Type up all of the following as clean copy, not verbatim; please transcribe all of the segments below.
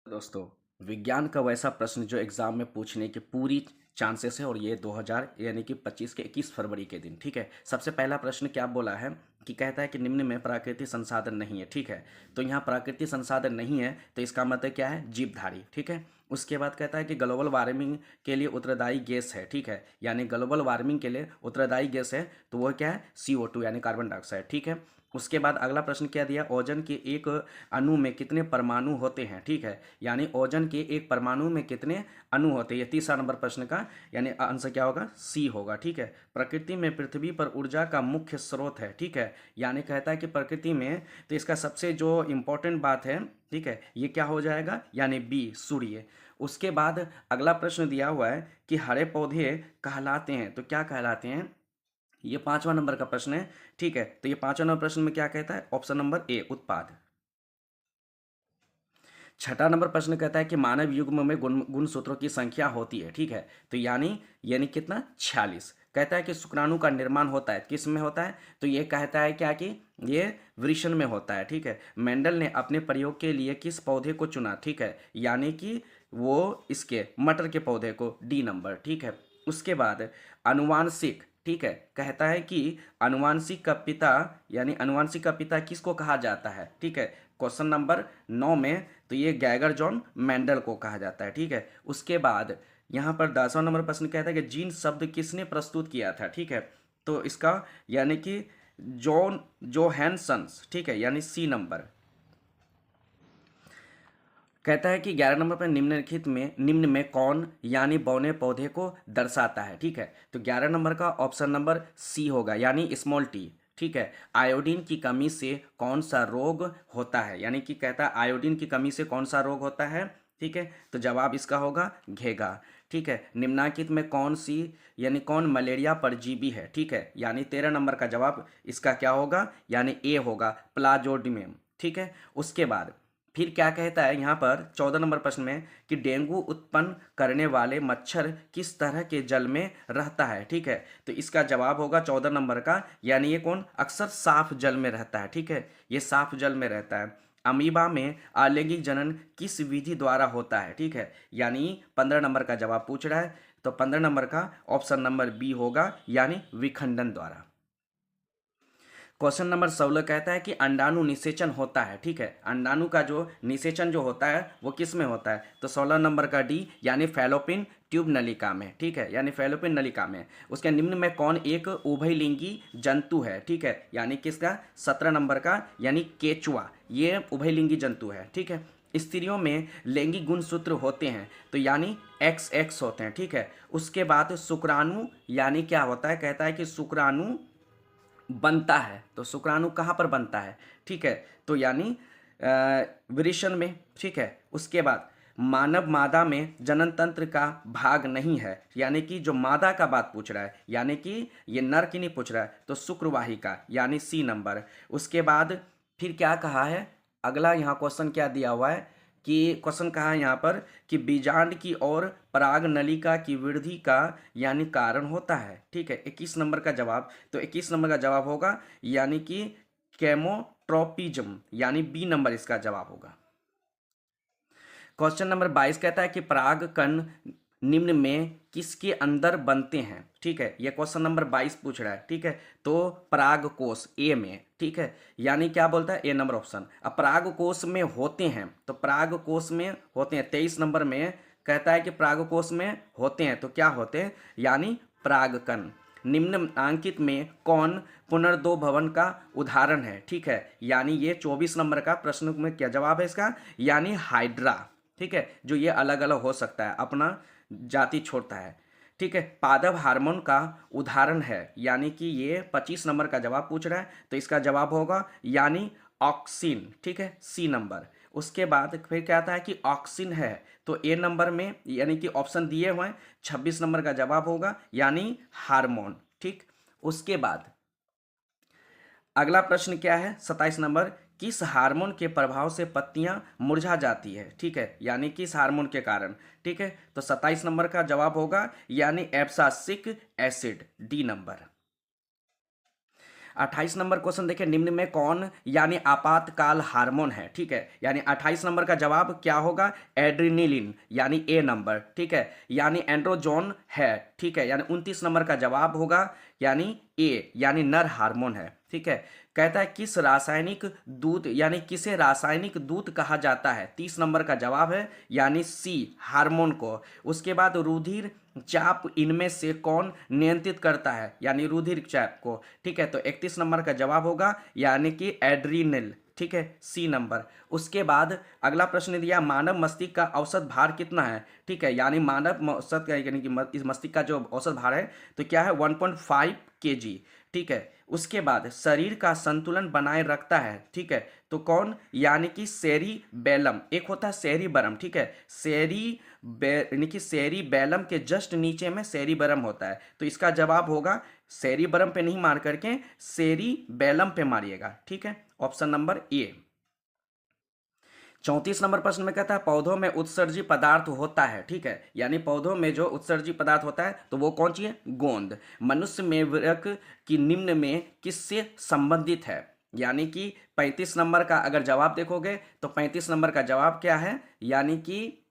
दोस्तों, विज्ञान का वैसा प्रश्न जो एग्जाम में पूछने की पूरी चांसेस है और ये 2000 यानी कि 25 के 21 फरवरी के दिन। ठीक है, सबसे पहला प्रश्न क्या बोला है कि कहता है कि निम्न में प्राकृतिक संसाधन नहीं है। ठीक है, तो यहाँ प्राकृतिक संसाधन नहीं है तो इसका मतलब क्या है, जीवधारी। ठीक है, उसके बाद कहता है कि ग्लोबल वार्मिंग के लिए उत्तरदायी गैस है। ठीक है, यानी ग्लोबल वार्मिंग के लिए उत्तरदायी गैस है तो वह क्या है, CO2 यानी कार्बन डाइऑक्साइड। ठीक है, उसके बाद अगला प्रश्न क्या दिया, ओजन के एक अणु में कितने परमाणु होते हैं। ठीक है, यानी ओजन के एक परमाणु में कितने अणु होते हैं, ये तीसरा नंबर प्रश्न का यानी आंसर क्या होगा, सी होगा। ठीक है, प्रकृति में पृथ्वी पर ऊर्जा का मुख्य स्रोत है। ठीक है, यानी कहता है कि प्रकृति में तो इसका सबसे जो इम्पोर्टेंट बात है, ठीक है, ये क्या हो जाएगा, यानी बी, सूर्य। उसके बाद अगला प्रश्न दिया हुआ है कि हरे पौधे कहलाते हैं तो क्या कहलाते हैं, ये 5वां नंबर का प्रश्न है। ठीक है, तो ये 5वां नंबर प्रश्न में क्या कहता है, ऑप्शन नंबर ए, उत्पाद। छठा नंबर प्रश्न कहता है कि मानव युग्म में गुणसूत्रों की संख्या होती है। ठीक है, तो यानी यानी कितना, 46। कहता है कि शुक्राणु का निर्माण होता है, किस में होता है, तो ये कहता है क्या कि ये वृषण में होता है। ठीक है, मेंडल ने अपने प्रयोग के लिए किस पौधे को चुना। ठीक है, यानी कि वो इसके मटर के पौधे को, डी नंबर। ठीक है, उसके बाद अनुवांशिक, ठीक है, कहता है कि अनुवांशिक का पिता यानी अनुवांशिक का पिता किसको कहा जाता है। ठीक है, क्वेश्चन नंबर 9 में तो ये गैगर जॉन मेंडल को कहा जाता है। ठीक है, उसके बाद यहाँ पर 10वां नंबर प्रश्न कहता है कि जीन शब्द किसने प्रस्तुत किया था। ठीक है, तो इसका यानी कि जॉन जोहानसन्स। ठीक है, यानी सी नंबर। कहता है कि 11 नंबर पर निम्न में कौन यानी बौने पौधे को दर्शाता है। ठीक है, तो 11 नंबर का ऑप्शन नंबर सी होगा, यानी स्मॉल टी। ठीक है, आयोडीन की कमी से कौन सा रोग होता है, यानी कि कहता है आयोडीन की कमी से कौन सा रोग होता है। ठीक है, तो जवाब इसका होगा घेगा। ठीक है, निम्नलिखित में कौन सी यानी कौन मलेरिया परजीवी है। ठीक है, यानी 13 नंबर का जवाब इसका क्या होगा, यानी ए होगा, प्लाज्मोडियम। ठीक है, उसके बाद फिर क्या कहता है यहाँ पर 14 नंबर प्रश्न में कि डेंगू उत्पन्न करने वाले मच्छर किस तरह के जल में रहता है। ठीक है, तो इसका जवाब होगा 14 नंबर का, यानी ये कौन, अक्सर साफ जल में रहता है। ठीक है, ये साफ जल में रहता है। अमीबा में अलैंगिक जनन किस विधि द्वारा होता है। ठीक है, यानी 15 नंबर का जवाब पूछ रहा है, तो 15 नंबर का ऑप्शन नंबर बी होगा, यानी विखंडन द्वारा। क्वेश्चन नंबर 16 कहता है कि अंडाणु निषेचन होता है। ठीक है, अंडाणु का जो निषेचन जो होता है वो किस में होता है, तो 16 नंबर का डी, यानी फैलोपिन ट्यूब नलिका में। ठीक है, यानी फैलोपिन नलिका में। उसके निम्न में कौन एक उभयलिंगी जंतु है। ठीक है, यानी किसका, 17 नंबर का, यानी केचुआ, ये उभयलिंगी जंतु है। ठीक है, स्त्रियों में लैंगिक गुणसूत्र होते हैं तो यानी XX होते हैं। ठीक है, उसके बाद शुक्राणु यानी क्या होता है, कहता है कि शुक्राणु बनता है, तो शुक्राणु कहाँ पर बनता है। ठीक है, तो यानी वृषण में। ठीक है, उसके बाद मानव मादा में जनन तंत्र का भाग नहीं है, यानी कि जो मादा का बात पूछ रहा है, यानी कि ये नर की नहीं पूछ रहा है, तो शुक्रवाहिका, यानी सी नंबर। उसके बाद फिर क्या कहा है, अगला यहाँ क्वेश्चन क्या दिया हुआ है कि क्वेश्चन कहा है यहाँ पर कि बीजांड की ओर पराग नलिका की वृद्धि का यानी कारण होता है। ठीक है, 21 नंबर का जवाब, तो 21 नंबर का जवाब होगा यानी कि केमोट्रोपिज्म, यानी बी नंबर इसका जवाब होगा। क्वेश्चन नंबर 22 कहता है कि पराग कण निम्न में किसके अंदर बनते हैं। ठीक है, यह क्वेश्चन नंबर 22 पूछ रहा है। ठीक है, तो पराग कोश ए में। ठीक है, यानी क्या बोलता है, ए नंबर ऑप्शन। अब पराग कोश में होते हैं, तो पराग कोश में होते हैं, 23 नंबर में कहता है कि पराग कोश में होते हैं, तो क्या होते हैं, यानी परागकण। निम्नांकित में कौन पुनर्दो भवन का उदाहरण है। ठीक है, यानी ये 24 नंबर का प्रश्न में क्या जवाब है इसका, यानी हाइड्रा। ठीक है, जो ये अलग अलग हो सकता है, अपना जाति छोड़ता है। ठीक है, पादप हार्मोन का उदाहरण है, यानी कि ये 25 नंबर का जवाब पूछ रहा है, तो इसका जवाब होगा यानी ऑक्सिन। ठीक है, सी नंबर। उसके बाद फिर क्या आता है कि ऑक्सिन है, तो ए नंबर में यानी कि ऑप्शन दिए हुए हैं, 26 नंबर का जवाब होगा, यानी हार्मोन। ठीक, उसके बाद अगला प्रश्न क्या है, 27 नंबर, किस हार्मोन के प्रभाव से पत्तियां मुरझा जाती है। ठीक है, यानी किस हार्मोन के कारण। ठीक है, तो 27 नंबर का जवाब होगा यानी abscisic acid, D number. 28 number question देखिए, निम्न में कौन यानी आपातकाल हार्मोन है, ठीक है। यानी 28 नंबर का जवाब क्या होगा, एड्रीनलिन यानी ए नंबर, ठीक है। यानी एंड्रोजोन है, ठीक है। यानी 29 नंबर का जवाब होगा यानी ए यानी नर हार्मोन है, ठीक है। कहता है किस रासायनिक दूत यानी किसे रासायनिक दूत कहा जाता है, 30 नंबर का जवाब है यानी सी हार्मोन को। उसके बाद रुधिर चाप इनमें से कौन नियंत्रित करता है, यानी रुधिर चाप को, ठीक है। तो 31 नंबर का जवाब होगा यानी कि एड्रीनल, ठीक है, सी नंबर। उसके बाद अगला प्रश्न दिया, मानव मस्तिष्क का औसत भार कितना है, ठीक है। यानी मानव मस्तिष्क का यानी कि इस मस्तिष्क का जो औसत भार है तो क्या है 1.5 kg, ठीक है। उसके बाद शरीर का संतुलन बनाए रखता है, ठीक है। तो कौन, यानी कि सेरिबेलम, एक होता है सेरिबरम, ठीक है। यानी कि सेरिबेलम के जस्ट नीचे में सेरिबरम होता है, तो इसका जवाब होगा सेरिबरम पे नहीं मार करके सेरिबेलम पे मारिएगा, ठीक है। Option number A. 34 नंबर प्रश्न में कहता है पौधों में उत्सर्जी पदार्थ होता है, ठीक है। यानी पौधों में जो उत्सर्जी पदार्थ होता है तो वो कौन सी है, गोंद। मनुष्य में वृक्क की निम्न में किससे संबंधित है, यानी कि 35 नंबर का अगर जवाब देखोगे तो 35 नंबर का जवाब क्या है, यानी कि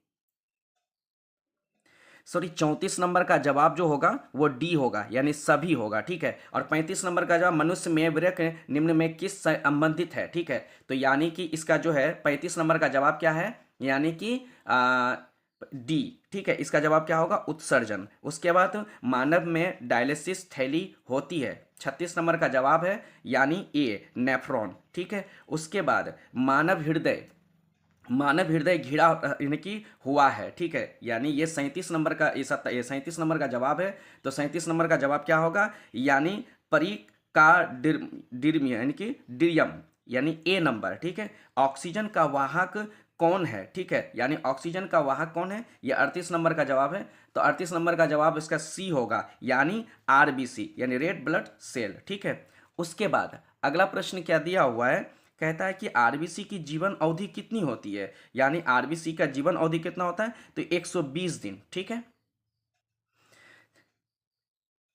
34 नंबर का जवाब जो होगा वो डी होगा यानी सभी होगा, ठीक है। और 35 नंबर का जवाब मनुष्य में वृक्क निम्न में किस संबंधित है, ठीक है। तो यानी कि इसका जो है 35 नंबर का जवाब क्या है, यानी कि डी, ठीक है। इसका जवाब क्या होगा, उत्सर्जन। उसके बाद मानव में डायलिसिस थैली होती है, 36 नंबर का जवाब है यानी ए नेफ्रॉन, ठीक है। उसके बाद मानव हृदय घिरा यानी कि हुआ है, ठीक है। यानी ये 37 नंबर का ये 37 नंबर का जवाब है। तो 37 नंबर का जवाब क्या होगा, यानी परिकार्डियम यानी कि डियम यानी ए नंबर, ठीक है। ऑक्सीजन का वाहक कौन है, ठीक है। यानी ऑक्सीजन का वाहक कौन है, ये 38 नंबर का जवाब है। तो 38 नंबर का जवाब इसका सी होगा यानी आरबीसी यानी रेड ब्लड सेल, ठीक है। उसके बाद अगला प्रश्न क्या दिया हुआ है, कहता है कि आरबीसी की जीवन अवधि कितनी होती है, यानी आरबीसी का जीवन अवधि कितना होता है, तो 120 दिन, ठीक है।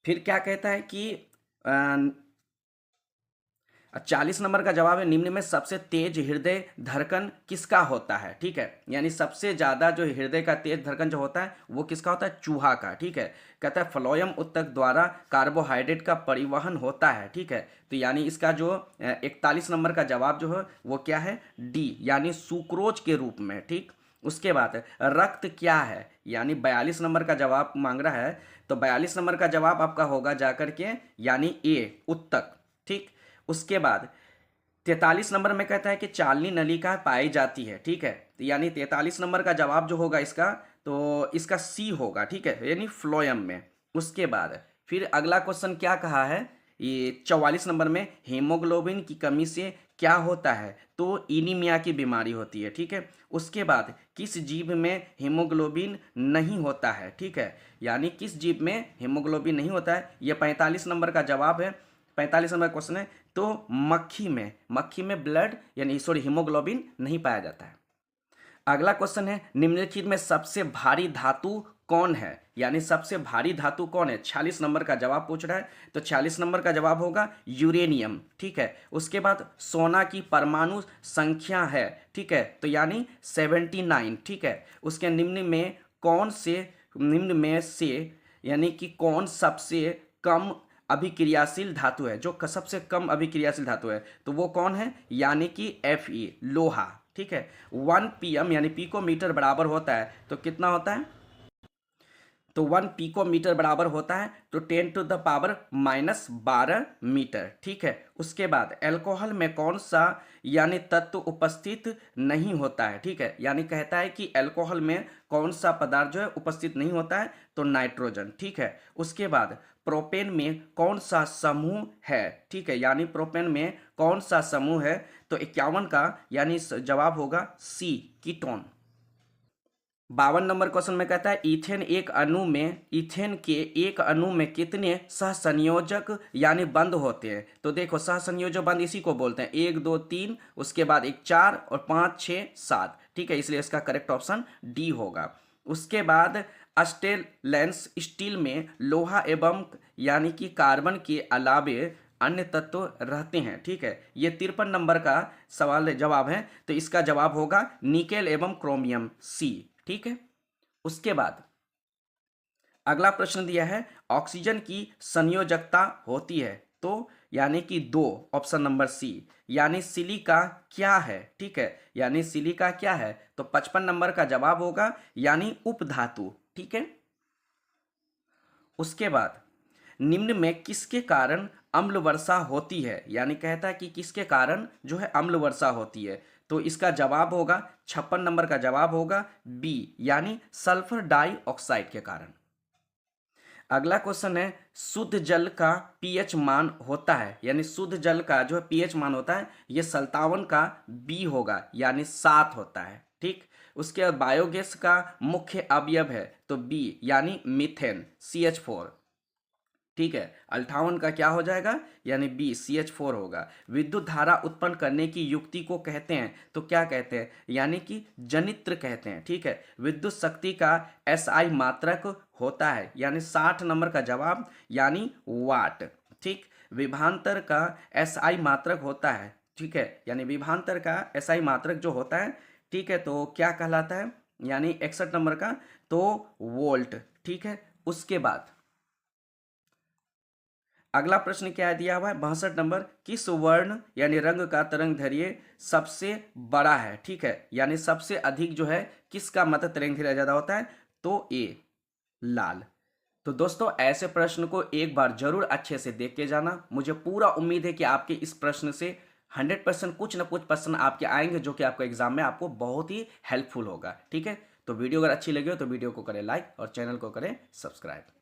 फिर क्या कहता है कि 40 नंबर का जवाब है निम्न में सबसे तेज हृदय धड़कन किसका होता है, ठीक है। यानी सबसे ज्यादा जो हृदय का तेज धड़कन जो होता है वो किसका होता है, चूहा का, ठीक है। कहता है फ्लोएम उत्तक द्वारा कार्बोहाइड्रेट का परिवहन होता है, ठीक है। तो यानी इसका जो 41 नंबर का जवाब जो है वो क्या है, डी यानी सुक्रोज के रूप में, ठीक। उसके बाद रक्त क्या है, यानी 42 नंबर का जवाब मांग रहा है। तो 42 नंबर का जवाब आपका होगा जाकर के यानी ए उत्तक, ठीक। उसके बाद 43 नंबर में कहता है कि चालनी नलिका पाई जाती है, ठीक है। तो यानी 43 नंबर का जवाब जो होगा इसका, तो इसका सी होगा, ठीक है, यानी फ्लोएम में। उसके बाद फिर अगला क्वेश्चन क्या कहा है, ये 44 नंबर में हीमोग्लोबिन की कमी से क्या होता है, तो इनीमिया की बीमारी होती है, ठीक है। उसके बाद किस जीव में हीमोग्लोबिन नहीं होता है, ठीक है। यानी किस जीव में हीमोग्लोबिन नहीं होता है, ये 45 नंबर का जवाब है। 45 नंबर क्वेश्चन है। तो मक्खी में ब्लड यानी सॉरी हीमोग्लोबिन नहीं पाया जाता है। अगला क्वेश्चन है निम्नलिखित में सबसे भारी धातु कौन है, यानी सबसे भारी धातु कौन है, 46 नंबर का जवाब पूछ रहा है। तो 46 नंबर का जवाब होगा यूरेनियम, ठीक है। उसके बाद सोना की परमाणु संख्या है, ठीक है, तो यानी 79, ठीक है। उसके निम्न में से यानी कि कौन सबसे कम अभिक्रियाशील धातु है, जो सबसे कम अभिक्रियाशील धातु है, तो वो कौन है, यानी कि Fe लोहा, ठीक है। 1 pm यानी पिकोमीटर बराबर होता है, तो कितना होता है, तो 1 पिकोमीटर बराबर होता है तो 10⁻⁻12 मीटर, ठीक है। उसके बाद अल्कोहल में कौन सा यानी तत्व उपस्थित नहीं होता है, ठीक है। यानी कहता है कि अल्कोहल में कौन सा पदार्थ जो है उपस्थित नहीं होता है, तो नाइट्रोजन, ठीक है। उसके बाद प्रोपेन में कौन सा समूह है, ठीक है। यानी प्रोपेन में कौन सा समूह है, तो 51 का यानी जवाब होगा सी कीटोन। 52 नंबर क्वेश्चन में कहता है इथेन के एक अणु में कितने सहसंयोजक यानी बंद होते हैं, तो देखो सहसंयोजक बंद इसी को बोलते हैं, 1 2 3, उसके बाद एक 4 और 5 6 7, ठीक है। इसलिए इसका करेक्ट ऑप्शन डी होगा। उसके बाद स्टेनलेस स्टील में लोहा एवं यानी कि कार्बन के अलावे अन्य तत्व रहते हैं। ठीक है, ये 53 नंबर का सवाल जवाब है, तो इसका जवाब होगा निकेल एवं क्रोमियम, सी। ठीक है, उसके बाद अगला प्रश्न दिया है ऑक्सीजन की संयोजकता होती है, तो यानी कि 2, ऑप्शन नंबर सी, यानी सिलिका क्या है। ठीक है, यानी सिलिका क्या है, तो 55 नंबर का जवाब होगा यानी उपधातु। ठीक है, उसके बाद निम्न में किसके कारण अम्ल वर्षा होती है, यानी कहता है कि किसके कारण जो है अम्ल वर्षा होती है, तो इसका जवाब होगा 56 नंबर का जवाब होगा बी, यानी सल्फर डाइऑक्साइड के कारण। अगला क्वेश्चन है शुद्ध जल का पीएच मान होता है, यानी शुद्ध जल का जो है पीएच मान होता है ये 57 का बी होगा, यानी 7 होता है। ठीक, उसके बाद बायोगैस का मुख्य अवयव है, तो बी, यानी मीथेन, CH4। ठीक है, 58 का क्या हो जाएगा, यानी बी, CH4 होगा। विद्युत धारा उत्पन्न करने की युक्ति को कहते हैं, तो क्या कहते हैं, यानी कि जनित्र कहते हैं। ठीक है, विद्युत शक्ति का SI मात्रक होता है, यानी 60 नंबर का जवाब, यानी वाट। ठीक, विभवांतर का SI मात्रक होता है। ठीक है, यानी विभवांतर का SI मात्रक जो होता है, ठीक है, तो क्या कहलाता है, यानी 61 नंबर का, तो वोल्ट। ठीक है, उसके बाद अगला प्रश्न क्या दिया हुआ है 62 नंबर, किस वर्ण यानी रंग का तरंग दैर्घ्य सबसे बड़ा है। ठीक है, यानी सबसे अधिक जो है किसका मत तरंग दैर्घ्य ज्यादा होता है, तो ए, लाल। तो दोस्तों ऐसे प्रश्न को एक बार जरूर अच्छे से देख के जाना। मुझे पूरा उम्मीद है कि आपके इस प्रश्न से 100% कुछ ना कुछ प्रश्न आपके आएंगे जो कि आपको एग्जाम में आपको बहुत ही हेल्पफुल होगा। ठीक है, तो वीडियो अगर अच्छी लगी हो तो वीडियो को करें लाइक और चैनल को करें सब्सक्राइब।